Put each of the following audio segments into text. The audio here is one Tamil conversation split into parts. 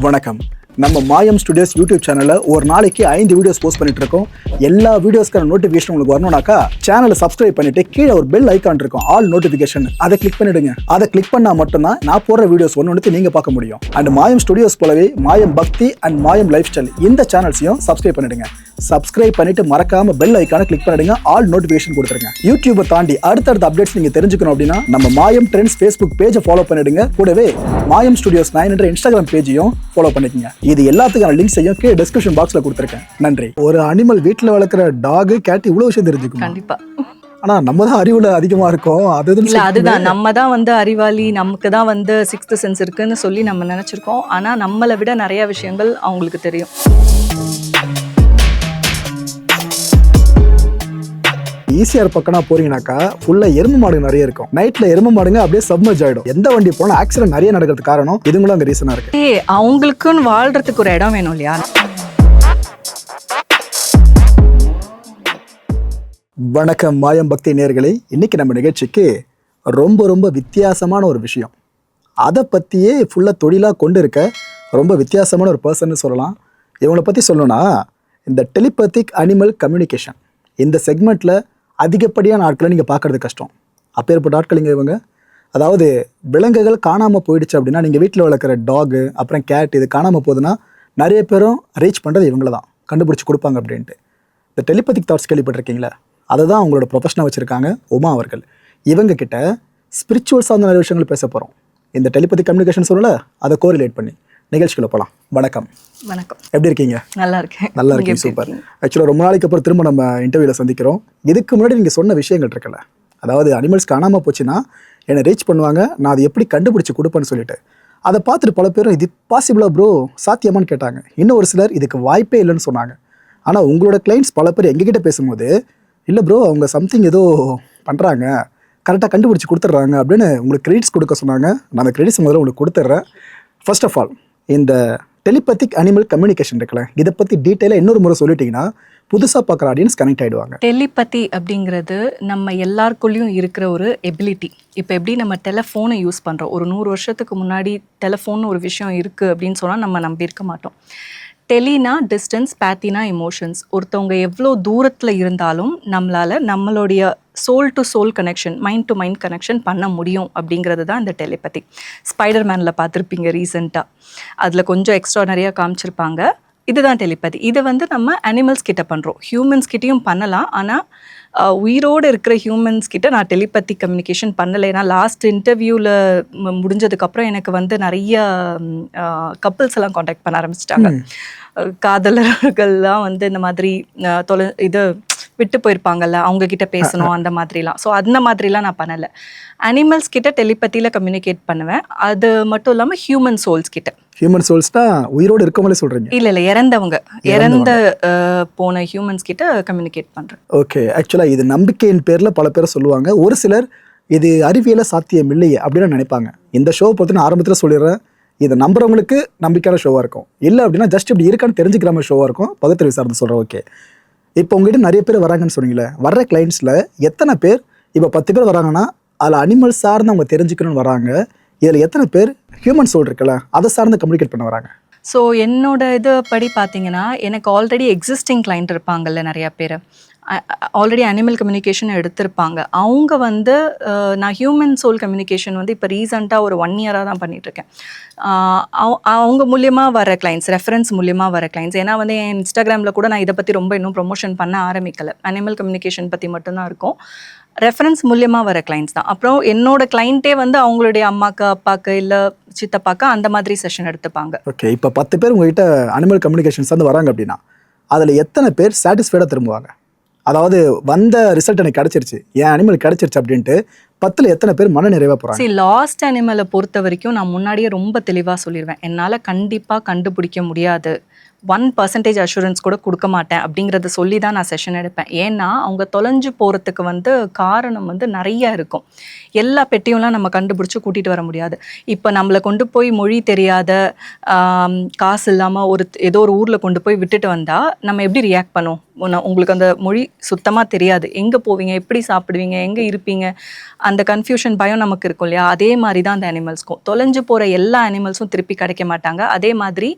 வணக்கம். நம்ம மாயம் ஸ்டுடியோஸ் யூடியூப் சேனல்ல ஒரு நாளைக்கு 5 வீடியோஸ் போஸ்ட் பண்ணிட்டு இருக்கோம். எல்லா வீடியோஸ்க்கான நோட்டிஃபிகேஷன் உங்களுக்கு வரணும்னாக்கா சேனலை சப்ஸ்கிரைப் பண்ணிட்டு கீழே ஒரு பெல் ஐகான் இருக்கும், ஆல் நோட்டிஃபிகேஷன். அதை கிளிக் பண்ணிடுங்க. அதை கிளிக் பண்ணா மட்டும்தான் நான் போடுற வீடியோஸ் ஒன்று நீங்க பார்க்க முடியும். அண்ட் மாயம் ஸ்டுடியோஸ் போலவே மாயம் பக்தி அண்ட் மாயம் லைஃப் ஸ்டைல் இந்த சேனல்ஸையும் சப்ஸ்கிரைப் பண்ணிடுங்க. சப்ஸ்கிரைப் பண்ணிட்டு மறக்காம பெல் ஐக்கானை கிளிக் பண்ணிடுங்க, ஆல் நோட்டிஃபிகேஷன் கொடுத்துருங்க. யூடியூபை தாண்டி அடுத்தடுத்த அப்டேட்ஸ் நீங்க தெரிஞ்சுக்கணும் அப்படின்னா நம்ம மாயம் ட்ரெண்ட்ஸ் ஃபேஸ்புக் பேஜை ஃபாலோ பண்ணிடுங்க. கூடவே மாயம் ஸ்டுடியோஸ் 9 என்ற இன்ஸ்டாகிராம் பேஜையும் ஃபாலோ பண்ணிக்கங்க. இது எல்லாத்துக்கான லிங்க்ஸையும் கீழே டிஸ்கிரிப்ஷன் பாக்ஸ்ல கொடுத்துருக்கேன். நன்றி. ஒரு அனிமல் வீட்டில் வளர்க்குற டாக் கேட் இவ்வளவு விஷயம் தெரிஞ்சுக்கும் கண்டிப்பா. ஆனா நம்ம தான் அறிவுல அதிகமா இருக்கும். அதுதான் நம்ம தான் அறிவாளி, நமக்கு தான் சிக்ஸ்த் சென்ஸ் இருக்குன்னு சொல்லி நம்ம நினைச்சிருக்கோம். ஆனா நம்மளை விட நிறைய விஷயங்கள் அவங்களுக்கு தெரியும். ஈசிஆர் பக்கம்னா போறீங்கன்னாக்கா ஃபுல்லா எருமை மாடு நிறைய இருக்கும். நைட்ல எருமை மாடுங்க அப்படியே சப்மர்ஜ் ஆயிடும். எந்த வண்டி போனா ஆக்சிடென்ட் நிறைய நடக்கிறதுக்கு காரணம் இதுங்களும் அங்க ரீசனா இருக்கு. அவங்களுக்குன்னு வாழ்றதுக்கு ஒரு இடம் வேணும் இல்லையா? வணக்கம் மாயம் பக்தி நேயர்களே. இன்னைக்கு நம்ம நிகழ்ச்சிக்கு ரொம்ப வித்தியாசமான ஒரு விஷயம், அதை பத்தியே ஃபுல்லா தொழிலா கொண்டு இருக்க ரொம்ப வித்தியாசமான ஒரு பர்சன் சொல்லலாம். இவங்களை பத்தி சொல்லணும்னா இந்த டெலிபதிக் அனிமல் கம்யூனிகேஷன் இந்த செக்மெண்ட்ல அதிகப்படியான ஆட்களை நீங்கள் பார்க்கறது கஷ்டம். அப்பேற்பட்ட ஆட்கள் இவங்க. அதாவது விலங்குகள் காணாமல் போயிடுச்சு அப்படின்னா, நீங்கள் வீட்டில் வளர்க்குற டாகு அப்புறம் கேட் இது காணாமல் போகுதுன்னா நிறைய பேரும் ரீச் பண்ணுறது இவங்கள தான், கண்டுபிடிச்சி கொடுப்பாங்க அப்படின்ட்டு. இந்த டெலிபதிக் தாட்ஸ் கேள்விப்பட்டிருக்கீங்களா? அதை தான் அவங்களோட ப்ரொஃபஷனாக வச்சுருக்காங்க உமா அவர்கள். இவங்க கிட்ட ஸ்பிரிச்சுவல் சார்ந்த நிறைய விஷயங்கள் பேச போகிறோம். இந்த டெலிபதிக் கம்யூனிகேஷன் சொல்லல, அதை கோரிலேட் பண்ணி நிகழ்ச்சிக்குள்ள போகலாம். வணக்கம். வணக்கம். எப்படி இருக்கீங்க? நல்லா இருக்கேன். நல்லா இருக்கீங்க. சூப்பர். ஆக்சுவலாக ரொம்ப நாளைக்கு அப்புறம் திரும்ப நம்ம இன்டர்வியூவில் சந்திக்கிறோம். இதுக்கு முன்னாடி நீங்கள் சொன்ன விஷயங்கள் இருக்குல்ல, அதாவது அனிமல்ஸ் காணாமல் போச்சுன்னா என்னை ரீச் பண்ணுவாங்க, நான் அதை எப்படி கண்டுபிடிச்சி கொடுப்பேன்னு சொல்லிட்டு, அதை பார்த்துட்டு பல பேரும் இது பாசிபிளா ப்ரோ, சாத்தியமானு கேட்டாங்க. இன்னும் ஒரு சிலர் இதுக்கு வாய்ப்பே இல்லைன்னு சொன்னாங்க. ஆனால் உங்களோட கிளைண்ட்ஸ் பல பேர் எங்ககிட்ட பேசும்போது, இல்லை ப்ரோ அவங்க சம்திங் ஏதோ பண்ணுறாங்க, கரெக்டாக கண்டுபிடிச்சி கொடுத்துட்றாங்க அப்படின்னு உங்களுக்கு கிரெடிட்ஸ் கொடுக்க சொன்னாங்க. நான் அந்த கிரெடிட்ஸ் முதல்ல உங்களுக்கு கொடுத்துட்றேன். ஃபர்ஸ்ட் ஆஃப் ஆல் இந்த டெலிபதிக் அனிமல் கம்யூனிகேஷன் இருக்குல்ல, இதை பற்றி டீட்டெயிலாக இன்னொரு முறை சொல்லிட்டீங்கன்னா புதுசாக பார்க்குற ஆடியன்ஸ் கனெக்ட் ஆகிடுவாங்க. டெலிபதி அப்படிங்கிறது நம்ம எல்லாருக்குள்ளேயும் இருக்கிற ஒரு எபிலிட்டி. இப்போ எப்படி நம்ம டெலிஃபோனை யூஸ் பண்ணுறோம், ஒரு 100 வருஷத்துக்கு முன்னாடி டெலிஃபோன் ஒரு விஷயம் இருக்குது அப்படின்னு சொன்னால் நம்ம நம்பியிருக்க மாட்டோம். டெலினா டிஸ்டன்ஸ், பேத்தினா எமோஷன்ஸ். ஒருத்தவங்க எவ்வளோ தூரத்தில் இருந்தாலும் நம்மளால் நம்மளுடைய soul to soul connection, mind to mind connection பண்ண முடியும் அப்படிங்கிறது தான் இந்த டெலிபதி. ஸ்பைடர் மேனில் பார்த்துருப்பீங்க ரீசெண்டாக, அதில் கொஞ்சம் எக்ஸ்ட்ரா நிறையா காமிச்சிருப்பாங்க. இதுதான் டெலிபதி. இதை நம்ம அனிமல்ஸ் கிட்ட பண்ணுறோம், ஹியூமன்ஸ் கிட்டேயும் பண்ணலாம். ஆனால் உயிரோடு இருக்கிற ஹியூமன்ஸ் கிட்ட நான் டெலிபதி கம்யூனிகேஷன் பண்ணலை. ஏன்னா லாஸ்ட் இன்டர்வியூவில் முடிஞ்சதுக்கப்புறம் எனக்கு நிறைய கப்புள்ஸ் எல்லாம் காண்டாக்ட் பண்ண ஆரம்பிச்சிட்டாங்க. காதலர்கள்லாம் இந்த மாதிரி இது விட்டு போயிருப்பாங்கல்ல, அவங்க கிட்ட பேசணும் அந்த மாதிரிலாம். ஸோ அந்த மாதிரிலாம் நான் பண்ணலை. அனிமல்ஸ் கிட்ட டெலிபதியில் கம்யூனிகேட் பண்ணுவேன். அது மட்டும் இல்லாமல் ஹியூமன் சோல்ஸ் கிட்ட. ஹியூமன் சோல்ஸ்னா உயிரோடு இருக்கவங்களே சொல்றீங்க? இல்லை இறந்த போன ஹியூமன்ஸ் கிட்ட கம்யூனிகேட் பண்றேன். ஓகே. ஆக்சுவலா இது நம்பிக்கையின் பேர்ல பல பேர் சொல்லுவாங்க. ஒரு சிலர் இது அறிவியல சாத்தியம் இல்லையே அப்படின்னு நினைப்பாங்க. இந்த ஷோ பொறுத்து நான் ஆரம்பத்தில் சொல்லிடுறேன், இதை நம்புறவங்களுக்கு நம்பிக்கையான ஷோவாக இருக்கும். இல்லை அப்படின்னா ஜஸ்ட் இப்படி இருக்கான்னு தெரிஞ்சுக்கிற மாதிரி ஷோவாக இருக்கும். பகுத்தறிவு விசாரணை சொல்கிறேன். ஓகே, இப்போ உங்ககிட்ட நிறைய பேர் வராங்கன்னு சொன்னீங்களே, வர்ற கிளைண்ட்ஸில் எத்தனை பேர், இப்போ 10 பேர் வராங்கன்னா அதில் அனிமல் சார்ந்து அவங்க தெரிஞ்சுக்கணும்னு வராங்க, இதில் எத்தனை பேர் ஹியூமன் சோல் இருக்குல்ல அதை சார்ந்து கம்யூனிகேட் பண்ண வராங்க? ஸோ என்னோட இது படி பார்த்தீங்கன்னா, எனக்கு ஆல்ரெடி எக்ஸிஸ்டிங் கிளைண்ட் இருப்பாங்கல்ல நிறையா பேர், ஆல்ரெடி அனிமல் கம்யூனிகேஷன் எடுத்திருப்பாங்க. அவங்க நான் ஹியூமன் சோல் கம்யூனிகேஷன் இப்போ ரீசெண்டாக ஒரு 1 இயராக தான் பண்ணிகிட்ருக்கேன். அவங்க மூலியமாக வர கிளைண்ட்ஸ், ரெஃபரன்ஸ் மூலியமாக வர கிளைண்ட்ஸ். ஏன்னா என் இன்ஸ்டாகிராமில் கூட நான் இதை பற்றி ரொம்ப இன்னும் ப்ரொமோஷன் பண்ண ஆரம்பிக்கலை. அனிமல் கம்யூனிகேஷன் பற்றி மட்டும்தான் இருக்கும். ரெஃபரன்ஸ் மூலியமாக வர கிளைண்ட்ஸ் தான். அப்புறம் என்னோட கிளைண்ட்டே அவங்களுடைய அம்மாக்கு, அப்பாக்கு, இல்லை சித்தப்பாக்கு அந்த மாதிரி செஷன் எடுத்துப்பாங்க. ஓகே. இப்போ 10 பேர் உங்ககிட்ட அனிமல் கம்யூனிகேஷன்ஸ் வராங்க அப்படின்னா அதில் எத்தனை பேர் சாட்டிஸ்ஃபைடாக திரும்புவாங்க? அதாவது வந்த ரிசல்ட் எனக்கு கிடச்சிருச்சு, என் அனிமல் கிடச்சிருச்சு அப்படின்ட்டு 10ல் எத்தனை பேர் மன நிறைவாக போகிறாங்க? லாஸ்ட் அனிமலை பொறுத்த வரைக்கும் நான் முன்னாடியே ரொம்ப தெளிவாக சொல்லிடுவேன், என்னால் கண்டிப்பாக கண்டுபிடிக்க முடியாது, 1% அஷூரன்ஸ் கூட கொடுக்க மாட்டேன் அப்படிங்கிறத சொல்லி தான் நான் செஷன் எடுப்பேன். ஏன்னா அவங்க தொலைஞ்சு போகிறதுக்கு வந்து காரணம் வந்து நிறைய இருக்கும். எல்லா பெட்டியும்லாம் நம்ம கண்டுபிடிச்சி கூட்டிகிட்டு வர முடியாது. இப்போ நம்மளை கொண்டு போய் மொழி தெரியாத காசு இல்லாமல் ஏதோ ஒரு ஊரில் கொண்டு போய் விட்டுட்டு வந்தால் நம்ம எப்படி ரியாக்ட் பண்ணுவோம்? உங்களுக்கு அந்த மொழி சுத்தமாக தெரியாது, எங்கே போவீங்க, எப்படி சாப்பிடுவீங்க, எங்கே இருப்பீங்க, அந்த கன்ஃபியூஷன் பயம் நமக்கு இருக்கும் இல்லையா? அதே மாதிரி தான் அந்த அனிமல்ஸ்க்கும். தொலைஞ்சு போகிற எல்லா அனிமல்ஸும் திருப்பி கிடைக்க மாட்டாங்க. அதே மாதிரி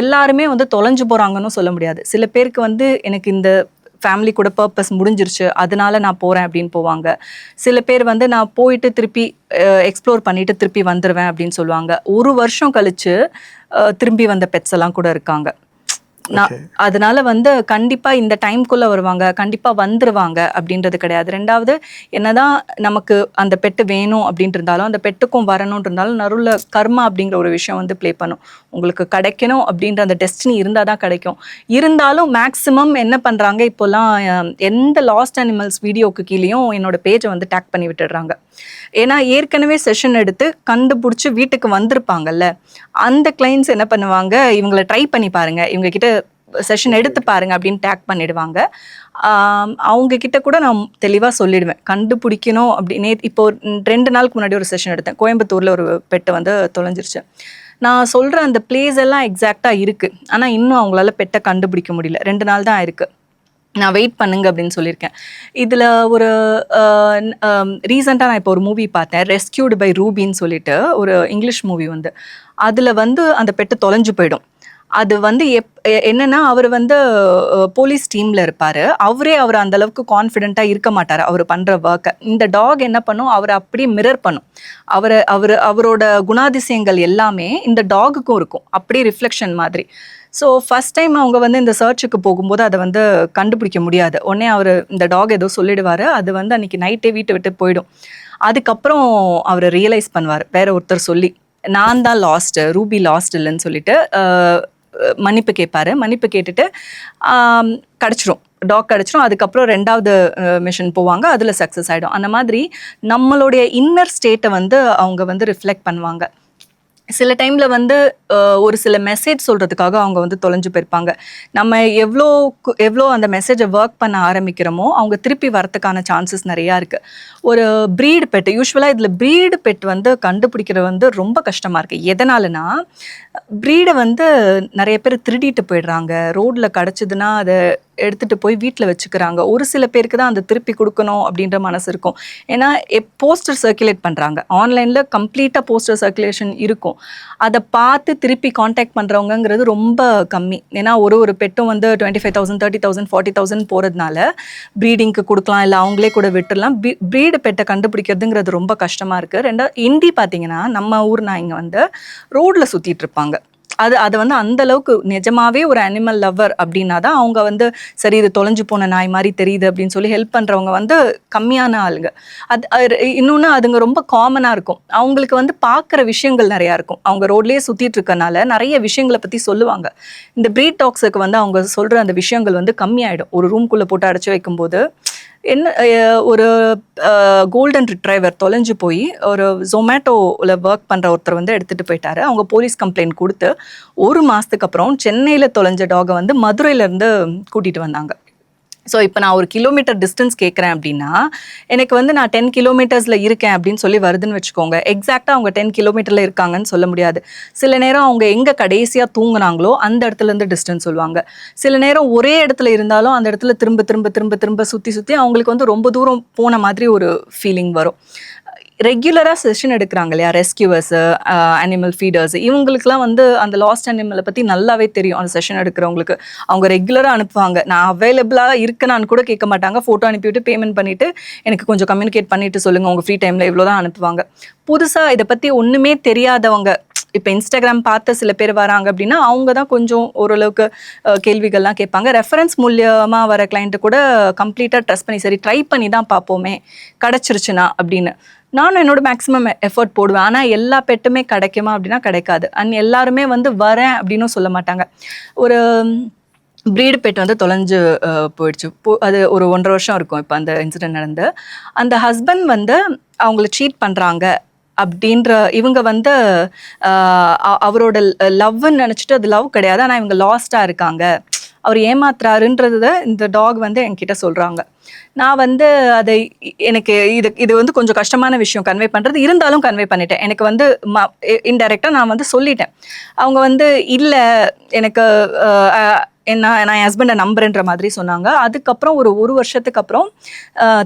எல்லாருமே வந்து தொலைஞ்சு போகிறாங்கன்னு சொல்ல முடியாது. சில பேருக்கு வந்து எனக்கு இந்த ஃபேமிலி கூட பர்பஸ் முடிஞ்சிருச்சு அதனால நான் போகிறேன் அப்படின்னு போவாங்க. சில பேர் வந்து நான் போயிட்டு திருப்பி எக்ஸ்ப்ளோர் பண்ணிட்டு திருப்பி வந்துடுவேன் அப்படின்னு சொல்லுவாங்க. 1 வருஷம் கழிச்சு திரும்பி வந்த பெட்ஸ் எல்லாம் கூட இருக்காங்க. அதனால வந்து கண்டிப்பா இந்த டைம்குள்ள வருவாங்க, கண்டிப்பா வந்துருவாங்க அப்படின்றது கிடையாது. 2வது என்னதான் நமக்கு அந்த பெட்டு வேணும் அப்படின்ட்டு இருந்தாலும் அந்த பெட்டுக்கும் வரணும்னு இருந்தாலும் நடுவில் கர்மா அப்படிங்கிற ஒரு விஷயம் வந்து ப்ளே பண்ணும். உங்களுக்கு கிடைக்கணும் அப்படின்ற அந்த டெஸ்டினி இருந்தால் தான் கிடைக்கும். இருந்தாலும் மேக்ஸிமம் என்ன பண்ணுறாங்க இப்போல்லாம், எந்த லாஸ்ட் அனிமல்ஸ் வீடியோக்கு கீழேயும் என்னோட பேஜை வந்து டேக் பண்ணி விட்டுடுறாங்க. ஏன்னா ஏற்கனவே செஷன் எடுத்து கண்டுபிடிச்சி வீட்டுக்கு வந்திருப்பாங்கல்ல, அந்த கிளைண்ட்ஸ் என்ன பண்ணுவாங்க, இவங்களை ட்ரை பண்ணி பாருங்க, இவங்க கிட்ட செஷன் எடுத்து பாருங்க அப்படின்னு டேக் பண்ணிடுவாங்க. அவங்க கிட்ட கூட நான் தெளிவாக சொல்லிடுவேன், கண்டுபிடிக்கணும் அப்படின்னு. இப்போ 2 நாளுக்கு முன்னாடி ஒரு செஷன் எடுத்தேன். கோயம்புத்தூரில் ஒரு பெட்டை வந்து தொலைஞ்சிருச்சு. நான் சொல்கிற அந்த பிளேஸ் எல்லாம் எக்ஸாக்டாக இருக்குது, ஆனால் இன்னும் அவங்களால பெட்டை கண்டுபிடிக்க முடியல. 2 நாள் தான் இருக்குது. நான் வெயிட் பண்ணுங்க அப்படின்னு சொல்லியிருக்கேன். இதில் ஒரு ரீசெண்டாக நான் இப்போ ஒரு மூவி பார்த்தேன், ரெஸ்கியூடு பை ரூபின்னு சொல்லிட்டு ஒரு இங்கிலீஷ் மூவி வந்து. அதில் வந்து அந்த பெட்டு தொலைஞ்சு போயிடும். அது வந்து என்னன்னா அவர் வந்து போலீஸ் டீமில் இருப்பார். அவர் அந்த அளவுக்கு கான்ஃபிடென்ட்டாக இருக்க மாட்டார் அவர் பண்ணுற ஒர்க்கை. இந்த டாக் என்ன பண்ணும், அவரை அப்படியே மிரர் பண்ணும். அவரோட குணாதிசயங்கள் எல்லாமே இந்த டாகுக்கும் இருக்கும், அப்படியே ரிஃப்ளெக்ஷன் மாதிரி. ஸோ ஃபஸ்ட் டைம் அவங்க வந்து இந்த சர்ச்சுக்கு போகும்போது அதை வந்து கண்டுபிடிக்க முடியாது. உடனே அவர் இந்த டாக் ஏதோ சொல்லிடுவார். அது வந்து அன்றைக்கி நைட்டே வீட்டை விட்டு போயிடும். அதுக்கப்புறம் அவர் ரியலைஸ் பண்ணுவார், வேற ஒருத்தர் சொல்லி, நான் தான் லாஸ்ட்டு, ரூபி லாஸ்ட் இல்லைன்னு சொல்லிட்டு மன்னிப்பு கேட்பாரு. மன்னிப்பு கேட்டுட்டு கிடச்சிரும், டாக் கிடச்சிரும். அதுக்கப்புறம் 2வது மிஷன் போவாங்க, அதில் சக்ஸஸ் ஆகிடும். அந்த மாதிரி நம்மளுடைய இன்னர் ஸ்டேட்டை வந்து அவங்க வந்து ரிஃப்ளெக்ட் பண்ணுவாங்க. சில டைமில் வந்து ஒரு சில மெசேஜ் சொல்கிறதுக்காக அவங்க வந்து தொலைஞ்சு போயிருப்பாங்க. நம்ம எவ்வளோ அந்த மெசேஜை ஒர்க் பண்ண ஆரம்பிக்கிறோமோ அவங்க திருப்பி வரத்துக்கான சான்சஸ் நிறையா இருக்குது. ஒரு ப்ரீடு பெட், யூஸ்வலாக இதில் ப்ரீடு பெட் வந்து கண்டுபிடிக்கிறது வந்து ரொம்ப கஷ்டமாக இருக்குது. எதனாலனா ப்ரீடை வந்து நிறைய பேர் திருடிட்டு போயிடுறாங்க. ரோட்டில் கிடச்சிதுன்னா அதை எடுத்துகிட்டு போய் வீட்டில் வச்சுக்கிறாங்க. ஒரு சில பேருக்கு தான் அந்த திருப்பி கொடுக்கணும் அப்படின்ற மனசு இருக்கும். ஏன்னா போஸ்டர் சர்க்குலேட் பண்ணுறாங்க ஆன்லைனில், கம்ப்ளீட்டாக போஸ்டர் சர்க்குலேஷன் இருக்கும். அதை பார்த்து திருப்பி காண்டாக்ட் பண்ணுறவங்கிறது ரொம்ப கம்மி. ஏன்னா ஒரு பெட்டும் வந்து 25,000 30,000 40,000 போகிறதுனால ப்ரீடிங்க்கு கொடுக்கலாம், இல்லை அவங்களே கூட விட்டுடலாம். ப்ரீடு பெட்டை கண்டுபிடிக்கிறதுங்கிறது ரொம்ப கஷ்டமாக இருக்குது. 2வது இண்டி பார்த்தீங்கன்னா நம்ம ஊர் நாய்ங்க வந்து ரோட்டில் சுற்றிட்டு இருப்பாங்க. அதை வந்து அந்த அளவுக்கு நிஜமாவே ஒரு அனிமல் லவ்வர் அப்படின்னா தான் அவங்க வந்து சரி இது தொலைஞ்சு போன நாய் மாதிரி தெரியுது அப்படின்னு சொல்லி ஹெல்ப் பண்ணுறவங்க வந்து கம்மியான ஆளுங்க. இன்னொன்று அதுங்க ரொம்ப காமனாக இருக்கும். அவங்களுக்கு வந்து பார்க்குற விஷயங்கள் நிறையா இருக்கும். அவங்க ரோட்லேயே சுற்றிட்டு இருக்கனால நிறைய விஷயங்களை பற்றி சொல்லுவாங்க. இந்த ப்ரீட் டாக்ஸுக்கு வந்து அவங்க சொல்கிற அந்த விஷயங்கள் வந்து கம்மியாயிடும். ஒரு ரூம்குள்ளே போட்டு அடைச்சி வைக்கும்போது என்ன, ஒரு கோல்டன் ரிட்ரைவர் தொலைஞ்சு போய் ஒரு ஜொமேட்டோவில் ஒர்க் பண்ணுற ஒருத்தர் வந்து எடுத்துகிட்டு போயிட்டாரு. அவங்க போலீஸ் கம்ப்ளைண்ட் கொடுத்து 1 மாதத்துக்கு அப்புறம் சென்னையில் தொலைஞ்ச டாகை வந்து மதுரையிலேருந்து கூட்டிகிட்டு வந்தாங்க. ஸோ இப்போ நான் 1 கிலோமீட்டர் டிஸ்டன்ஸ் கேட்குறேன் அப்படின்னா எனக்கு வந்து நான் 10 கிலோமீட்டர்ஸில் இருக்கேன் அப்படின்னு சொல்லி வருதுன்னு வச்சுக்கோங்க. எக்ஸாக்டாக அவங்க 10 கிலோமீட்டரில் இருக்காங்கன்னு சொல்ல முடியாது. சில நேரம் அவங்க எங்கே கடைசியாக தூங்குனாங்களோ அந்த இடத்துலேருந்து டிஸ்டன்ஸ் சொல்லுவாங்க. சில நேரம் ஒரே இடத்துல இருந்தாலும் அந்த இடத்துல திரும்ப திரும்ப திரும்ப திரும்ப சுற்றி சுற்றி அவங்களுக்கு வந்து ரொம்ப தூரம் போன மாதிரி ஒரு ஃபீலிங் வரும். ரெகுலராக செஷன் எடுக்கிறாங்க இல்லையா, ரெஸ்கியூவர்ஸு, அனிமல் ஃபீடர்ஸ், இவங்களுக்குலாம் வந்து அந்த லாஸ்ட் அனிமலை பற்றி நல்லாவே தெரியும். அந்த செஷன் எடுக்கிறவங்களுக்கு அவங்க ரெகுலராக அனுப்புவாங்க. நான் அவைலபிளாக இருக்கேனான்னு கூட கேட்க மாட்டாங்க. ஃபோட்டோ அனுப்பிவிட்டு பேமெண்ட் பண்ணிவிட்டு எனக்கு கொஞ்சம் கம்யூனிகேட் பண்ணிவிட்டு சொல்லுங்கள் உங்கள் ஃப்ரீ டைமில், இவ்வளோ தான் அனுப்புவாங்க. புதுசாக இதை பற்றி ஒன்றுமே தெரியாதவங்க, இப்போ இன்ஸ்டாகிராம் பார்த்து சில பேர் வராங்க அப்படின்னா அவங்க தான் கொஞ்சம் ஓரளவுக்கு கேள்விகள்லாம் கேட்பாங்க. ரெஃபரன்ஸ் மூலியமாக வர கிளைண்ட்டு கூட கம்ப்ளீட்டாக ட்ரஸ்ட் பண்ணி சரி ட்ரை பண்ணி தான் பார்ப்போமே கிடச்சிருச்சுன்னா அப்படின்னு நானும் என்னோட மேக்ஸிமம் எஃபர்ட் போடுவேன். ஆனால் எல்லா பெட்டுமே கிடைக்குமா அப்படின்னா கிடைக்காது. அண்ட் எல்லாருமே வந்து வரேன் அப்படின்னும் சொல்ல மாட்டாங்க. ஒரு ப்ரீடு பெட் வந்து தொலைஞ்சு போயிடுச்சு. அது ஒரு 1.5 வருஷம் இருக்கும் இப்போ அந்த இன்சிடென்ட் நடந்து. அந்த ஹஸ்பண்ட் வந்து அவங்கள சீட் பண்ணுறாங்க அப்படின்ற இவங்க வந்து அவரோட லவ்ன்னு நினச்சிட்டு அது லவ் கிடையாது, ஆனால் இவங்க லாஸ்டாக இருக்காங்க, அவர் ஏமாத்துறாருன்றத இந்த டாக் வந்து என்கிட்ட சொல்கிறாங்க. நான் வந்து அதை எனக்கு இது வந்து கொஞ்சம் கஷ்டமான விஷயம் கன்வே பண்ணுறது, இருந்தாலும் கன்வே பண்ணிட்டேன். எனக்கு வந்து இன்டைரக்டாக நான் வந்து சொல்லிட்டேன். அவங்க வந்து இல்லை எனக்கு நான் என் ஹஸ்பண்டை நம்புறேன்ற மாதிரி சொன்னாங்க. அதுக்கப்புறம் ஒரு வருஷத்துக்கு அப்புறம்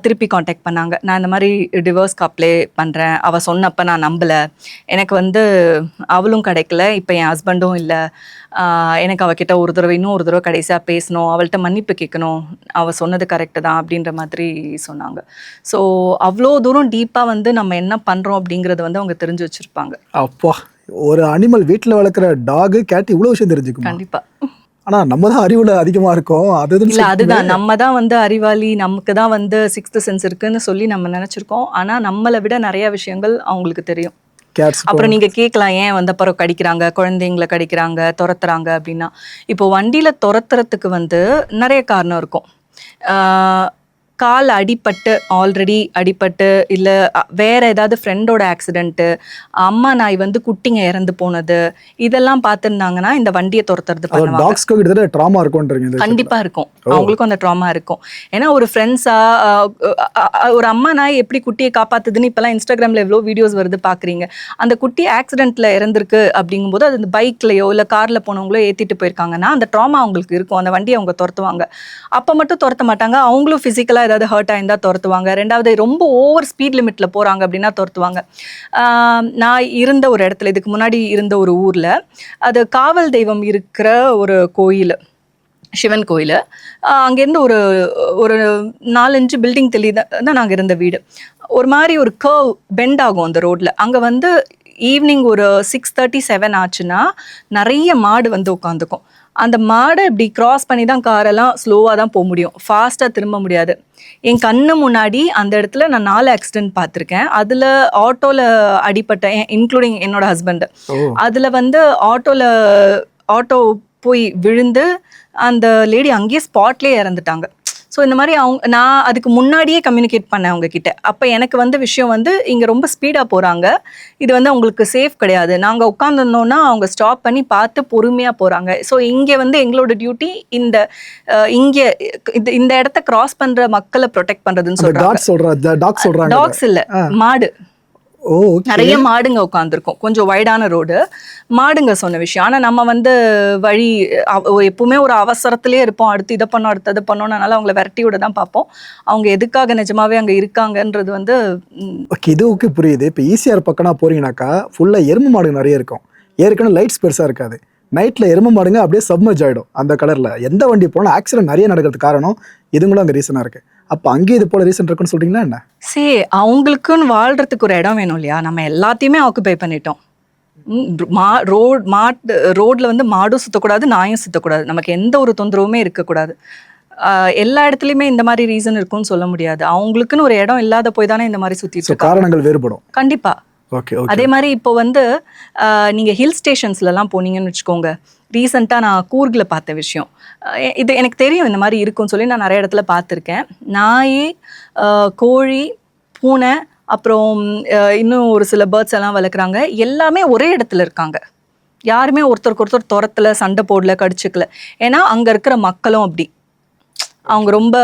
திருப்பி காண்டாக்ட் பண்ணாங்க. நான் இந்த மாதிரி டிவோர்ஸ்க்கு அப்ளை பண்ணுறேன், அவள் சொன்னப்போ நான் நம்பலை, எனக்கு வந்து அவளும் கிடைக்கல, இப்போ என் ஹஸ்பண்டும் இல்லை, எனக்கு அவகிட்ட இன்னும் ஒரு தடவை கடைசியாக பேசணும், அவள்கிட்ட மன்னிப்பு கேட்கணும், அவள் சொன்னது கரெக்டு தான் அப்படின்ற மாதிரி சொன்னாங்க. ஸோ அவ்வளோ தூரம் டீப்பாக வந்து நம்ம என்ன பண்ணுறோம் அப்படிங்கிறது வந்து அவங்க தெரிஞ்சு வச்சுருப்பாங்க. அப்பா, ஒரு அனிமல் வீட்டில் வளர்க்குற டாகு கேட் இவ்வளோ விஷயம் தெரிஞ்சுக்கும். கண்டிப்பாக. ஆனால் நம்ம தான் அறிவில் அதிகமாக இருக்கோம். அதுதான் நம்ம தான் வந்து அறிவாளி, நமக்கு தான் வந்து 6th சென்ஸ் இருக்குன்னு சொல்லி நம்ம நினச்சிருக்கோம். ஆனால் நம்மளை விட நிறைய விஷயங்கள் அவங்களுக்கு தெரியும். அப்புறம் நீங்கள் கேட்கலாம், ஏன் வந்து அப்புறம் கடிக்கிறாங்க, குழந்தைங்களை கடிக்கிறாங்க, துரத்துறாங்க அப்படின்னா. இப்போ வண்டியில் துரத்துறதுக்கு வந்து நிறைய காரணம் இருக்கும். கால் அடிபட்டு, ஆல்ரெடி அடிபட்டு, இல்லை வேற ஏதாவது ஃப்ரெண்டோட ஆக்சிடென்ட்டு, அம்மா நாய் வந்து குட்டிங்க இறந்து போனது, இதெல்லாம் பார்த்துருந்தாங்கன்னா இந்த வண்டியை துரத்துறது பண்ணுவாங்க. ட்ராமா இருக்கும். கண்டிப்பாக இருக்கும், அவங்களுக்கும் அந்த ட்ராமா இருக்கும். ஏன்னா ஒரு ஃப்ரெண்ட்ஸா ஒரு அம்மா நாய் எப்படி குட்டியை காப்பாத்துதுன்னு இப்போலாம் இன்ஸ்டாகிராமில் எவ்வளோ வீடியோஸ் வருது பார்க்குறீங்க. அந்த குட்டி ஆக்சிடென்ட்டில் இறந்துருக்கு அப்படிங்கும்போது அது அந்த பைக்லையோ இல்லை காரில் போனவங்களோ ஏற்றிட்டு போயிருக்காங்கன்னா அந்த ட்ராமா அவங்களுக்கு இருக்கும். அந்த வண்டியை அவங்க துரத்துவாங்க. அப்போ மட்டும் துரத்த மாட்டாங்க, அவங்களும் ஃபிசிக்கலாக ஏதாவது ஹர்ட் ஆயிருந்தா துரத்துவாங்க. ரெண்டாவது ரொம்ப ஓவர் ஸ்பீட் லிமிட்ல போறாங்க அப்படின்னா துரத்துவாங்க. நான் இருந்த ஒரு இடத்துல, இதுக்கு முன்னாடி இருந்த ஒரு ஊர்ல, அது காவல் தெய்வம் இருக்கிற ஒரு கோயில், சிவன் கோயில். அங்கேருந்து ஒரு 4-5 பில்டிங் தள்ளி தான் நாங்கள் இருந்த வீடு. ஒரு மாதிரி ஒரு கர்வ் பெண்ட் ஆகும் அந்த ரோட்ல. அங்கே வந்து ஈவினிங் ஒரு 6:37 ஆச்சுன்னா நிறைய மாடு வந்து உட்காந்துக்கும். அந்த மாடை இப்படி கிராஸ் பண்ணி தான் காரெல்லாம் ஸ்லோவாக தான் போக முடியும், ஃபாஸ்ட்டாக திரும்ப முடியாது. என் கண்ணு முன்னாடி அந்த இடத்துல நான் 4 ஆக்சிடென்ட் பார்த்துருக்கேன். அதில் ஆட்டோவில் அடிபட்டேன், இன்க்ளூடிங் என்னோட ஹஸ்பண்டு. அதில் வந்து ஆட்டோ போய் விழுந்து அந்த லேடி அங்கேயே ஸ்பாட்லேயே இறந்துட்டாங்க. ஸோ இந்த மாதிரி நான் அதுக்கு முன்னாடியே கம்யூனிகேட் பண்ணேன் அவங்க கிட்ட. அப்போ எனக்கு வந்து விஷயம் வந்து இங்கே ரொம்ப ஸ்பீடாக போகிறாங்க, இது வந்து அவங்களுக்கு சேஃப் கிடையாது. நாங்கள் உட்காந்துருந்தோன்னா அவங்க ஸ்டாப் பண்ணி பார்த்து பொறுமையாக போகிறாங்க. ஸோ இங்கே வந்து எங்களோட டியூட்டி இங்கே இந்த இடத்த கிராஸ் பண்ணுற மக்களை ப்ரொடெக்ட் பண்ணுறதுன்னு சொல்கிறாங்க. டாக்ஸ் இல்லை, மாடு. நிறைய மாடுங்க உட்காந்துருக்கும், கொஞ்சம் வைடான ரோடு, மாடுங்க சொன்ன விஷயம். ஆனால் நம்ம வந்து வழி எப்பவுமே ஒரு அவசரத்திலே இருப்போம், அடுத்து இதை பண்ணோம் அடுத்து அதை பண்ணோம்னால அவங்கள விரட்டி விட தான் பார்ப்போம். அவங்க எதுக்காக நிஜமாவே அங்கே இருக்காங்கன்றது வந்து இது ஓகே புரியுது. இப்போ ஈசிஆர் பக்கம்னா போறீங்கன்னாக்கா ஃபுல்லாக எருமை மாடு நிறைய இருக்கும், ஏற்கனவே லைட்ஸ் பெருசாக இருக்காது. நைட்டில் எருமை மாடுங்க அப்படியே சப்மர்ஜ் ஆகிடும் அந்த கலரில். எந்த வண்டி போனாலும் ஆக்சிடென்ட் நிறைய நடக்கிறதுக்கு காரணம் இதுங்களும் அங்கே ரீசனாக இருக்குது. அப்போ அங்கேயே இது போல ரீசன் இருக்குன்னு சொல்றீங்களா என்ன? அவங்களுக்குன்னு வாழ்றதுக்கு ஒரு இடம் வேணும் இல்லையா? நம்ம எல்லாத்தையுமே ஆக்குபை பண்ணிட்டோம். ரோட்ல வந்து மாடும் சுத்தக்கூடாது, நாயும் சுத்தக்கூடாது, நமக்கு எந்த ஒரு தொந்தரவுமே இருக்கக்கூடாது. எல்லா இடத்துலையுமே இந்த மாதிரி ரீசன் இருக்குன்னு சொல்ல முடியாது. அவங்களுக்குன்னு ஒரு இடம் இல்லாத போய் தானே இந்த மாதிரி சுத்திட்டு இருக்காங்க. காரணங்கள் வேறுபடும் கண்டிப்பா. அதே மாதிரி இப்போ வந்து நீங்க ஹில் ஸ்டேஷன்ஸ்லாம் போனீங்கன்னு வச்சுக்கோங்க. ரீசெண்டாக நான் கூர்கில் பார்த்த விஷயம் இது, எனக்கு தெரியும் இந்த மாதிரி இருக்குன்னு சொல்லி நான் நிறைய இடத்துல பார்த்துருக்கேன். நாய், கோழி, பூனை, அப்புறம் இன்னும் ஒரு சில பேர்ட்ஸ் எல்லாம் வளர்க்குறாங்க. எல்லாமே ஒரே இடத்துல இருக்காங்க, யாருமே ஒருத்தருக்கு ஒருத்தர் துரத்துல சண்டை போடல, கடிச்சுக்கல. ஏன்னா அங்கே இருக்கிற மக்களும் அப்படி, அவங்க ரொம்ப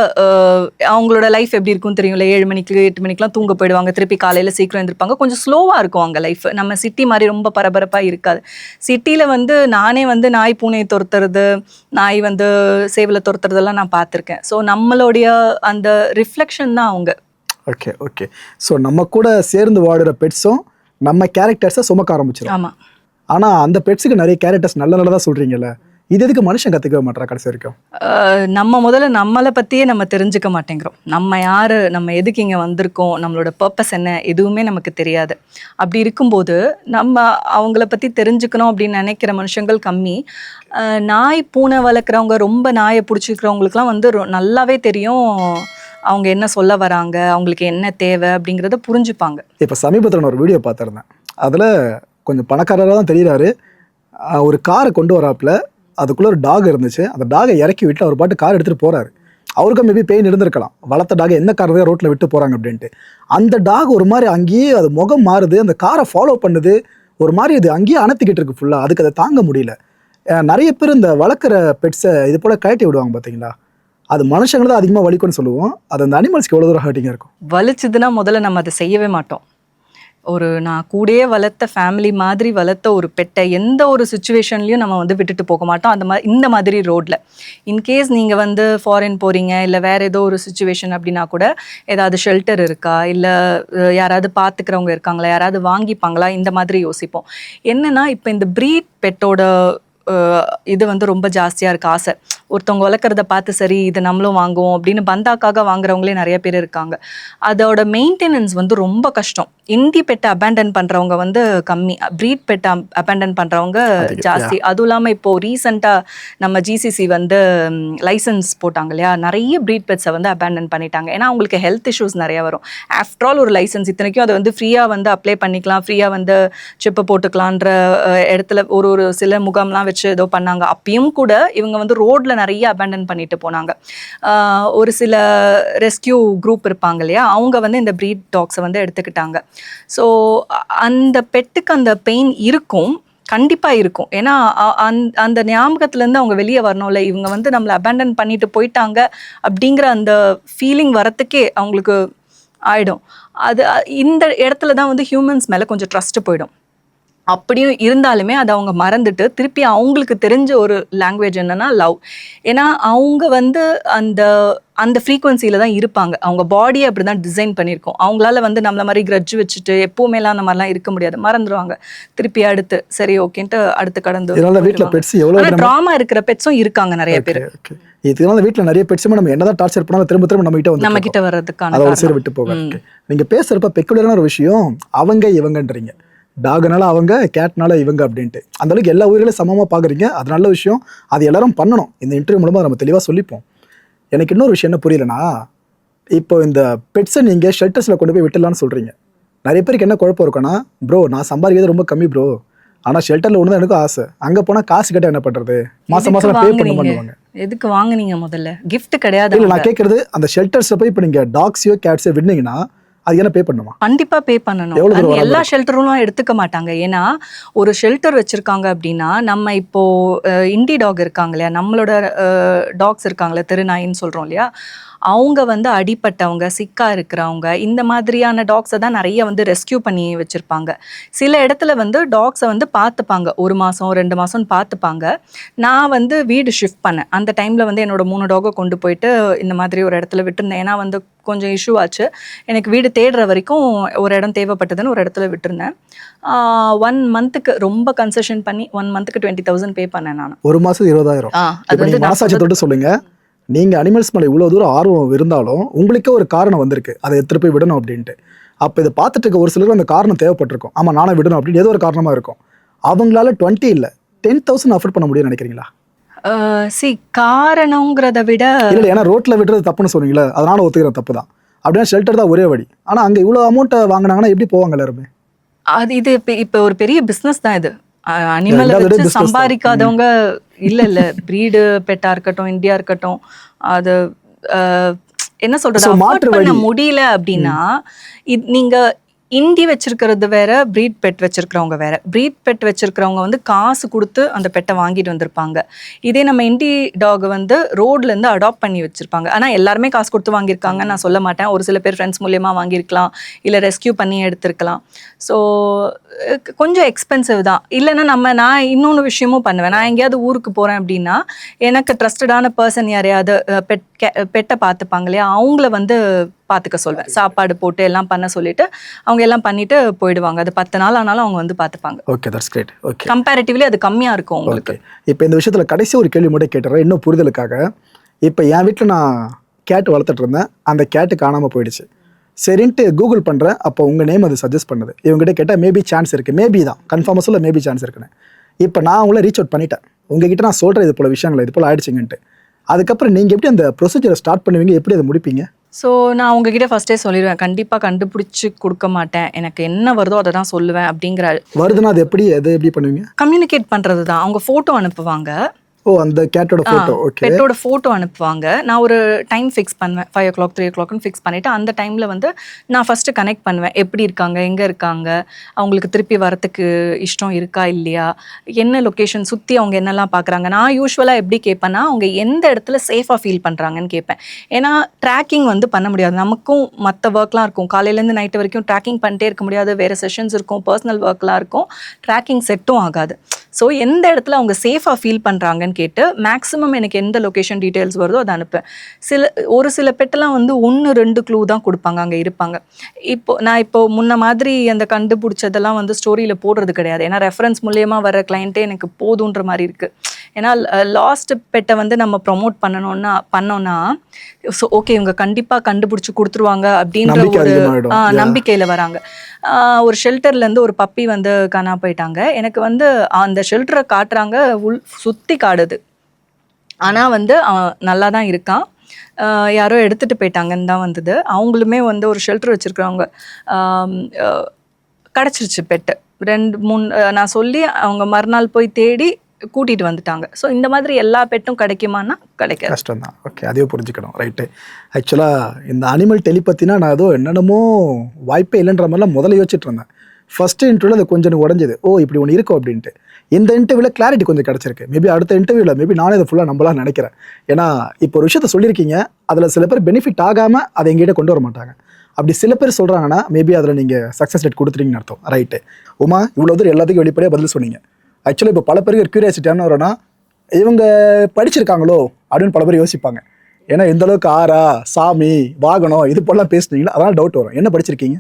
அவங்களோட லைஃப் எப்படி இருக்குன்னு தெரியும்ல. 7 மணிக்கு 8 மணிக்கெலாம் தூங்க போயிடுவாங்க, திருப்பி காலையில் சீக்கிரம் எழுந்திருப்பாங்க. கொஞ்சம் ஸ்லோவாக இருக்கும் அவங்க லைஃப். நம்ம சிட்டி மாதிரி ரொம்ப பரபரப்பாக இருக்காது. சிட்டியில் வந்து நானே வந்து நாய் பூனையை துரத்துறது, நாய் வந்து சேவலை துரத்துறதெல்லாம் நான் பார்த்துருக்கேன். ஸோ நம்மளுடைய அந்த ரிஃப்ளெக்ஷன் தான் அவங்க. ஓகே. ஸோ நம்ம கூட சேர்ந்து வாடுற பெட்ஸும் நம்ம கேரக்டர்ஸை சுமக்க ஆரம்பிச்சிடும். ஆமாம். ஆனால் அந்த பெட்ஸுக்கு நிறைய கேரக்டர்ஸ் நல்லதாக சொல்கிறீங்கல்ல, இது எதுக்கு மனுஷன் கற்றுக்க மாட்டேறா கடைசி வரைக்கும்? நம்ம முதல்ல நம்மளை பற்றியே நம்ம தெரிஞ்சுக்க மாட்டேங்கிறோம். நம்ம யார், நம்ம எதுக்கு இங்கே வந்திருக்கோம், நம்மளோட பர்பஸ் என்ன, எதுவுமே நமக்கு தெரியாது. அப்படி இருக்கும்போது நம்ம அவங்கள பற்றி தெரிஞ்சுக்கணும் அப்படின்னு நினைக்கிற மனுஷங்கள் கம்மி. நாய் பூனை வளர்க்குறவங்க, ரொம்ப நாயை பிடிச்சிக்கிறவங்களுக்குலாம் வந்து நல்லாவே தெரியும் அவங்க என்ன சொல்ல வராங்க, அவங்களுக்கு என்ன தேவை அப்படிங்கிறத புரிஞ்சுப்பாங்க. இப்போ சமீபத்தில் நான் ஒரு வீடியோ பார்த்துருந்தேன். அதில் கொஞ்சம் பணக்காரராக தான் தெரிகிறாரு. ஒரு காரை கொண்டு வராப்புல, அதுக்குள்ளே ஒரு டாக் இருந்துச்சு. அந்த டாகை இறக்கி விட்டு அவர் பாட்டு கார் எடுத்துகிட்டு போகிறாரு. அவருக்கும் மேபி பெயின் இருந்திருக்கலாம், வளர்த்த டாக் என்ன காரணம் ரோட்டில் விட்டு போகிறாங்க அப்படின்ட்டு. அந்த டாக் ஒரு மாதிரி அங்கேயே அது முகம் மாறுது, அந்த காரை ஃபாலோ பண்ணுது, ஒரு மாதிரி அது அங்கேயே அணைத்துக்கிட்டு இருக்கு ஃபுல்லாக, அதுக்கு அதை தாங்க முடியல. நிறைய பேர் இந்த வளர்க்குற பெட்ஸை இது போல் கழட்டி விடுவாங்க பார்த்தீங்களா, அது மனுஷங்க தான் அதிகமாக வலிக்கும்னு சொல்லுவோம், அது அந்த அனிமல்ஸ்க்கு எவ்வளோ தூரம் ஹர்ட்டிங்காக இருக்கும். வலிச்சுதுன்னா முதல்ல நம்ம அதை செய்யவே மாட்டோம். நான் கூடயே வளர்த்த ஃபேமிலி மாதிரி வளர்த்த ஒரு பெட்டை எந்த ஒரு சுச்சுவேஷன்லையும் நம்ம வந்து விட்டுட்டு போக மாட்டோம். இந்த மாதிரி ரோட்டில் இன்கேஸ் நீங்கள் வந்து ஃபாரின் போகிறீங்க, இல்லை வேறு ஏதோ ஒரு சுச்சுவேஷன் அப்படின்னா கூட ஏதாவது ஷெல்டர் இருக்கா, இல்லை யாராவது பார்த்துக்கிறவங்க இருக்காங்களா, யாராவது வாங்கிப்பாங்களா, இந்த மாதிரி யோசிப்போம். என்னென்னா இப்போ இந்த ப்ரீட் பெட்டோட இது வந்து ரொம்ப ஜாஸ்தியாக இருக்குது ஆசை. ஒருத்தவங்க வளர்க்குறத பார்த்து சரி இது நம்மளும் வாங்குவோம் அப்படின்னு பந்தாக்காக வாங்குறவங்களே நிறைய பேர் இருக்காங்க. அதோட மெயின்டெனன்ஸ் வந்து ரொம்ப கஷ்டம். இந்தி பெட்டை அபேண்டன் பண்ணுறவங்க வந்து கம்மி, ப்ரீட் பெட்டை அபேண்டன் பண்ணுறவங்க ஜாஸ்தி. அதுவும் இல்லாமல் இப்போது ரீசெண்டாக நம்ம ஜிசிசி வந்து லைசன்ஸ் போட்டாங்க இல்லையா, நிறைய ப்ரீட் பெட்ஸை வந்து அபேண்டன் பண்ணிட்டாங்க. ஏன்னா அவங்களுக்கு ஹெல்த் இஷ்யூஸ் நிறையா வரும். ஆஃப்டர் ஆல் ஒரு லைசன்ஸ் இத்தனைக்கும் அதை வந்து ஃப்ரீயாக வந்து அப்ளை பண்ணிக்கலாம், ஃப்ரீயாக வந்து சிப்பை போட்டுக்கலான்ற இடத்துல ஒரு சில முகாம்லாம் வச்சு ஏதோ பண்ணாங்க. அப்பயும் கூட இவங்க வந்து ரோட்ல நிறைய அபேண்டன் பண்ணிட்டு போனாங்க. ஒரு சில ரெஸ்கியூ குரூப் இருப்பாங்க இல்லையா, அவங்க வந்து இந்த ப்ரீட் டாக்ஸை வந்து எடுத்துக்கிட்டாங்க. ஸோ அந்த பெட்டுக்கு அந்த பெயின் இருக்கும், கண்டிப்பாக இருக்கும். ஏன்னா அந்த ஞாபகத்துலேருந்து அவங்க வெளியே வரணும்ல, இவங்க வந்து நம்மளை அபேண்டன் பண்ணிட்டு போயிட்டாங்க அப்படிங்கிற அந்த ஃபீலிங் வரத்துக்கே அவங்களுக்கு ஆயிடும். அது இந்த இடத்துல தான் வந்து ஹியூமன்ஸ் மேலே கொஞ்சம் ட்ரஸ்ட்டு போயிடும். அப்படியும் இருந்தாலுமே அதை அவங்க மறந்துட்டு திருப்பி அவங்களுக்கு தெரிஞ்ச ஒரு லாங்குவேஜ் என்னன்னா லவ். ஏன்னா அவங்க வந்து அந்த ஃப்ரீக்குவன்சியில் தான் இருப்பாங்க. அவங்க பாடியை அப்படி தான் டிசைன் பண்ணியிருக்கோம். அவங்களால வந்து நம்மள மாதிரி கிரட்ஜ் வச்சுட்டு எப்போவுமேலாம் அந்த மாதிரிலாம் இருக்க முடியாது, மறந்துடுவாங்க. திருப்பி அடுத்து சரி ஓகேன்ட்டு அடுத்து கடந்து. ஆனால் ட்ராமா இருக்கிற பெட்ஸும் இருக்காங்க நிறைய பேர். இதனால வீட்டில் நிறைய பெட்ஸுமே நம்ம என்னதான் டார்ச்சர் பண்ணாலும் திரும்ப திரும்ப நம்ம கிட்ட வர்றதுக்கான அதை சரி விட்டு போக. நீங்கள் பேசுகிறப்ப பெக்குலரான ஒரு விஷயம், அவங்க இவங்கன்றீங்க, டாக்னால அவங்க, கேட்னால இவங்க அப்படின்ட்டு. அந்தளவுக்கு எல்லா உயிர்களையும் சமமாக பார்க்குறீங்க, அது நல்ல விஷயம். அது எல்லாரும் பண்ணணும். இந்த இன்டர்வியூ மூலமாக நம்ம தெளிவாக சொல்லிப்போம். எனக்கு இன்னொரு விஷயம் என்ன புரியலன்னா, இப்போ இந்த பெட்ஸை நீங்கள் ஷெல்டர்ஸில் கொண்டு போய் விட்டுலான்னு சொல்கிறீங்க. நிறைய பேருக்கு என்ன குழப்பம் இருக்குன்னா, ப்ரோ நான் சம்பாதிக்கிறது ரொம்ப கம்மி ப்ரோ, ஆனால் ஷெல்டரில் ஒன்று தான் எனக்கும் ஆசை, அங்கே போனால் காசு கேட்டால் என்ன பண்ணுறது, மாதம் மாதம் பே பண்ண பண்ணுவாங்க. எதுக்கு வாங்குனீங்க முதல்ல? கிஃப்ட் கிடையாது. இல்லை நான் கேட்குறது, அந்த ஷெல்டர்ஸில் போய் இப்போ நீங்கள் டாக்ஸையோ கேட்ஸையோ விடுனீங்கன்னா அது என்ன பே பண்ணுமா? கண்டிப்பா பே பண்ணணும். எல்லா ஷெல்டரும் எடுத்துக்க மாட்டாங்க. ஏன்னா ஒரு ஷெல்டர் வச்சிருக்காங்க அப்படின்னா, நம்ம இப்போ இண்டி டாக் இருக்காங்க இல்லையா, நம்மளோட டாக்ஸ் இருக்காங்களே, தெருநாயின்னு சொல்றோம் இல்லையா, அவங்க வந்து அடிப்பட்டவங்க, சிக்கா இருக்கிறவங்க, இந்த மாதிரியான டாக்ஸை தான் நிறைய வந்து ரெஸ்கியூ பண்ணி வச்சுருப்பாங்க. சில இடத்துல வந்து டாக்ஸை வந்து பார்த்துப்பாங்க, 1 மாதம் 2 மாதம்னு பார்த்துப்பாங்க. நான் வந்து வீடு ஷிஃப்ட் பண்ணேன். அந்த டைமில் வந்து என்னோட 3 டாகை கொண்டு போயிட்டு இந்த மாதிரி ஒரு இடத்துல விட்டுருந்தேன். ஏன்னா வந்து கொஞ்சம் இஷ்யூ ஆச்சு. எனக்கு வீடு தேடுற வரைக்கும் ஒரு இடம் தேவைப்பட்டதுன்னு ஒரு இடத்துல விட்டுருந்தேன். 1 மந்த்துக்கு ரொம்ப கன்செஷன் பண்ணி 1 மந்த்துக்கு 20,000 பே பண்ணேன் நான். ஒரு மாதம் 20,000. அது வந்து மனசாட்சி தொட்டு சொல்லுங்க. நீங்கள் அனிமல்ஸ் மேலே இவ்வளோ தூரம் ஆர்வம் இருந்தாலும் உங்களுக்கே ஒரு காரணம் வந்திருக்கு, அதை எடுத்துகிட்டு போய் விடணும் அப்படின்ட்டு. அப்போ இதை பார்த்துட்டு இருக்க ஒரு சிலருக்கு அந்த காரணம் தேவைப்பட்டிருக்கும். ஆமாம் நானே விடணும் அப்படின்னு ஏதோ ஒரு காரணமாக இருக்கும். அவங்களால 20 இல்லை 10,000 அஃபோர்ட் பண்ண முடியும்னு நினைக்கிறீங்களா? காரணங்கிறத விட இல்லை, ஏன்னா ரோட்டில் விடுறது தப்புன்னு சொன்னீங்களே, அதனால ஒத்துக்கிற தப்பு தான். அப்படின்னா ஷெல்டர் தான் ஒரே வழி. ஆனால் அங்கே இவ்வளோ அமௌண்ட்டை வாங்கினாங்கன்னா எப்படி போவாங்க எல்லாருமே? இது இப்போ ஒரு பெரிய பிஸ்னஸ் தான் இது. அனிமலை வச்சு சம்பாதிக்காதவங்க இல்லை. ப்ரீடு பெட்டா இருக்கட்டும், இந்தியா இருக்கட்டும், அது என்ன சொல்றது, அஃபோர்ட் பண்ண முடியல அப்படின்னா, நீங்க இண்டி வச்சிருக்கிறது வேற, ப்ரீட் பெட் வச்சிருக்கிறவங்க வேற. ப்ரீட் பெட் வச்சிருக்கிறவங்க வந்து காசு கொடுத்து அந்த பெட்டை வாங்கிட்டு வந்திருப்பாங்க. இதே நம்ம இண்டி டாக் வந்து ரோட்லேருந்து அடாப்ட் பண்ணி வச்சிருப்பாங்க. ஆனால் எல்லாருமே காசு கொடுத்து வாங்கியிருக்காங்கன்னு நான் சொல்ல மாட்டேன். ஒரு சில பேர் ஃப்ரெண்ட்ஸ் மூலியமாக வாங்கியிருக்கலாம், இல்லை ரெஸ்கியூ பண்ணி எடுத்திருக்கலாம். ஸோ கொஞ்சம் எக்ஸ்பென்சிவ் தான். இல்லைன்னா நான் இன்னொன்று விஷயமும் பண்ணுவேன். நான் எங்கேயாவது ஊருக்கு போகிறேன் அப்படின்னா, எனக்கு ட்ரஸ்டடான பர்சன் யாரையாவது பெட்டை பார்த்துப்பாங்க இல்லையா, அவங்கள வந்து பார்த்துக்க சொல்வேன். சாப்பாடு போட்டு எல்லாம் பண்ண சொல்லிட்டு அவங்க எல்லாம் பண்ணிட்டு போயிடுவாங்க. அது 10 நாள் ஆனாலும் அவங்க வந்து பார்த்துப்பாங்க. Okay, that's great. Okay, comparatively அது கம்மியாக இருக்கும் உங்களுக்கு. இப்போ இந்த விஷயத்தில் கடைசி ஒரு கேள்வி மட்டும் கேட்டுறேன், இன்னும் புரிதலுக்காக. இப்போ என் வீட்டில் நான் கேட் வளர்த்துட்டு இருந்தேன், அந்த கேட்டு காணாமல் போயிடுச்சு. சரின்ட்டு கூகுள் பண்ணுறேன், அப்போ உங்கள் நேம் அது சஜஸ்ட் பண்ணுது. இவங்ககிட்ட கேட்டால் மேபி சான்ஸ் இருக்குது, மேபி தான் கன்ஃபார்மாக சொல்ல மேபி சான்ஸ் இருக்குன்னு. இப்போ நான் உங்களை ரீச் அவுட் பண்ணிட்டேன், உங்ககிட்ட நான் சொல்கிறேன் இது போல் விஷயங்கள் இது போல் ஆயிடுச்சுங்கன்ட்டு. அதுக்கப்புறம் நீங்கள் எப்படி அந்த ப்ரொசீஜரை ஸ்டார்ட் பண்ணுவீங்க, எப்படி அதை முடிப்பீங்க? ஸோ நான் உங்ககிட்ட ஃபஸ்ட்டே சொல்லிடுவேன், கண்டிப்பாக கண்டுபிடிச்சி கொடுக்க மாட்டேன், எனக்கு என்ன வருதோ அதை தான் சொல்லுவேன் அப்படிங்கிற. வருதுன்னா அது எப்படி பண்ணுவீங்க? கம்யூனிகேட் பண்ணுறது தான். அவங்க ஃபோட்டோ அனுப்புவாங்க, ஓ அந்த கேட்டோட ஃபோட்டோ. ஓகே. பெட்டோட ஃபோட்டோ அனுப்புவாங்க. நான் ஒரு டைம் ஃபிக்ஸ் பண்ணுவேன், 5 o'clock 3 o'clockனு ஃபிக்ஸ் பண்ணிவிட்டு அந்த டைமில் வந்து நான் ஃபஸ்ட்டு கனெக்ட் பண்ணுவேன். எப்படி இருக்காங்க, எங்கே இருக்காங்க, அவங்களுக்கு திருப்பி வரத்துக்கு இஷ்டம் இருக்கா இல்லையா, என்ன லொக்கேஷன் சுற்றி அவங்க என்னெல்லாம் பார்க்குறாங்க. நான் யூஸ்வலாக எப்படி கேட்பேன்னா, அவங்க எந்த இடத்துல சேஃபாக ஃபீல் பண்ணுறாங்கன்னு கேட்பேன். ஏன்னா ட்ராக்கிங் வந்து பண்ண முடியாது, நமக்கும் மற்ற ஒர்க்லாம் இருக்கும், காலையிலேருந்து நைட்டு வரைக்கும் ட்ராக்கிங் பண்ணிட்டே இருக்க முடியாது, வேறு செஷன்ஸ் இருக்கும், பர்சனல் ஒர்க்லாம் இருக்கும், ட்ராக்கிங் செட்டும் ஆகாது. ஸோ எந்த இடத்துல அவங்க சேஃபாக ஃபீல் பண்ணுறாங்கன்னு கேட்டு மேக்ஸிமம் எனக்கு எந்த லொக்கேஷன் டீட்டெயில்ஸ் வருதோ அதை அனுப்பேன். ஒரு சில பெட்டெல்லாம் வந்து 1-2 க்ளூ தான் கொடுப்பாங்க, அங்கே இருப்பாங்க. நான் முன்ன மாதிரி அந்த கண்டுபிடிச்சதெல்லாம் வந்து ஸ்டோரியில் போடுறது கிடையாது. ஏன்னா ரெஃபரன்ஸ் மூலியமா வர கிளைண்ட்டே எனக்கு போதுன்ற மாதிரி இருக்குது. ஏன்னா லாஸ்ட் பெட்டை வந்து நம்ம ப்ரொமோட் பண்ணோன்னா ஸோ ஓகே இவங்க கண்டிப்பாக கண்டுபிடிச்சி கொடுத்துருவாங்க அப்படின்ற ஒரு நம்பிக்கையில் வராங்க. ஒரு ஷெல்டர்லேருந்து ஒரு பப்பி வந்து காணா போயிட்டாங்க. எனக்கு வந்து அந்த ஷெல்டரை காட்டுறாங்க, சுற்றி காடுது, ஆனால் வந்து நல்லா தான் இருக்கான். யாரோ எடுத்துகிட்டு போயிட்டாங்கன்னு தான் வந்தது. அவங்களுமே வந்து ஒரு ஷெல்டர் வச்சுருக்கிறவங்க கிடச்சிருச்சு பெட்டு. 2-3 நான் சொல்லி அவங்க மறுநாள் போய் தேடி கூட்டிகிட்டு வந்துட்டாங்க. ஸோ இந்த மாதிரி எல்லா பெட்டும் கிடைக்குமான்னா கிடைக்காது, கஷ்டம் தான். ஓகே, அதையும் புரிஞ்சுக்கணும். ரைட்டு. ஆக்சுவலாக இந்த அனிமல் டெலிபத்தினா நான் ஏதோ என்னென்னமோ வாய்ப்பே இல்லைன்ற மாதிரிலாம் முதல்ல யோசிச்சுட்டு இருந்தேன். ஃபஸ்ட்டு இன்டர்வியூவில் அது கொஞ்சம் உடஞ்சிது, ஓ இப்படி ஒன்று இருக்கும் அப்படின்ட்டு. இந்த இன்டர்வியூவில் கிளாரிட்டி கொஞ்சம் கிடச்சிருக்கு. மேபி அடுத்த இன்டர்வியூவில் மேபி நானே அதை ஃபுல்லாக நம்பலாம் நினைக்கிறேன். ஏன்னா இப்போ ஒரு விஷயத்த சொல்லியிருக்கீங்க, அதில் சில பேர் பெனிஃபிட் ஆகாமல் அதை எங்கிட்ட கொண்டு வர மாட்டாங்க. அப்படி சில பேர் சொல்கிறாங்கன்னா மேபி அதில் நீங்கள் சக்ஸஸ் ரேட் கொடுத்துட்டீங்கன்னு அர்த்தம். ரைட்டு. உமா, இவ்வளோ தூரம் எல்லாத்துக்கும் வெளிப்படையாக பதில் சொன்னீங்க. ஆக்சுவலாக இப்போ பல பேருக்கு கியூரியாசிட்டி என்ன வரும்னா, இவங்க படிச்சிருக்காங்களோ அப்படின்னு பல பேர் யோசிப்பாங்க. ஏன்னா எந்த அளவுக்கு ஆரா, சாமி, வாகனம் இது போலாம் பேசுனீங்களா, அதனால் டவுட் வரும். என்ன படிச்சிருக்கீங்க?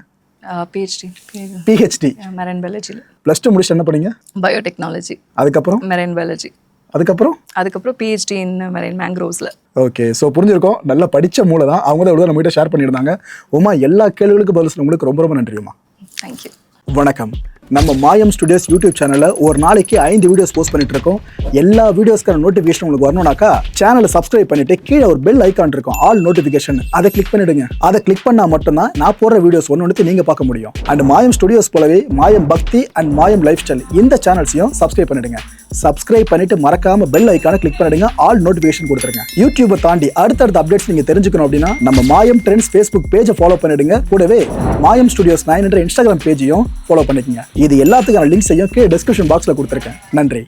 PhD marine biology. +2 முடிச்சு என்ன பண்ணீங்க? பயோடெக்னாலஜி. அதுக்கப்புறம் மெரைன் பயாலஜி. அதுக்கப்புறம் பிஹெச்டி இன் மெரைன் மேங்க்ரோவ்ஸில். ஓகே. ஸோ புரிஞ்சிருக்கோம், நல்லா படித்த மூளை தான். அவங்க தான் எவ்வளோ நம்மகிட்ட ஷேர் பண்ணியிருந்தாங்க. உமா, எல்லா கேள்விகளுக்கும் பதில் சொன்ன உங்களுக்கு ரொம்ப ரொம்ப நன்றி உமா. தேங்க்யூ. வணக்கம். நம்ம மாயம் ஸ்டுடியோஸ் யூடியூப் சேனலில் ஒரு நாளைக்கு 5 வீடியோஸ் போஸ்ட் பண்ணிட்டு இருக்கோம். எல்லா வீடியோஸ்க்கான நோட்டிஃபிகேஷன் உங்களுக்கு வரணும்னாக்கா சேனலை சப்ஸ்கிரைப் பண்ணிட்டு கீழே ஒரு பெல் ஐக்கான் இருக்கும், ஆல் நோட்டிஃபிகேஷன், அதை கிளிக் பண்ணிடுங்க. அதை கிளிக் பண்ணால் மட்டும்தான் நான் போடுற வீடியோஸ் ஒன்று நீங்கள் பார்க்க முடியும். அண்ட் மாயம் ஸ்டுடியோஸ் போலவே மாயம் பக்தி அண்ட் மாயம் லைஃப் ஸ்டைல் இந்த சேனல்ஸையும் சப்ஸ்கிரைப் பண்ணிடுங்க. சப்ஸ்கிரைப் பண்ணிட்டு மறக்காம பெல் ஐக்கானை கிளிக் பண்ணிடுங்க, ஆல் நோட்டிஃபிகேஷன் கொடுத்துருங்க. யூடியூபை தாண்டி அடுத்தடுத்த அப்டேட்ஸ் நீங்க தெரிஞ்சுக்கணும் அப்படின்னா நம்ம மாயம் ட்ரெண்ட்ஸ் ஃபேஸ்புக் பேஜை ஃபாலோ பண்ணிடுங்க. கூடவே மாயம் ஸ்டுடியோஸ் 9 என்ற இன்ஸ்டாகிராம் பேஜையும் ஃபாலோ பண்ணிக்கங்க. இது எல்லாத்துக்கான லிங்க்ஸையும் கீழே டிஸ்கிரிப்ஷன் பாக்ஸில் கொடுத்துருக்கேன். நன்றி.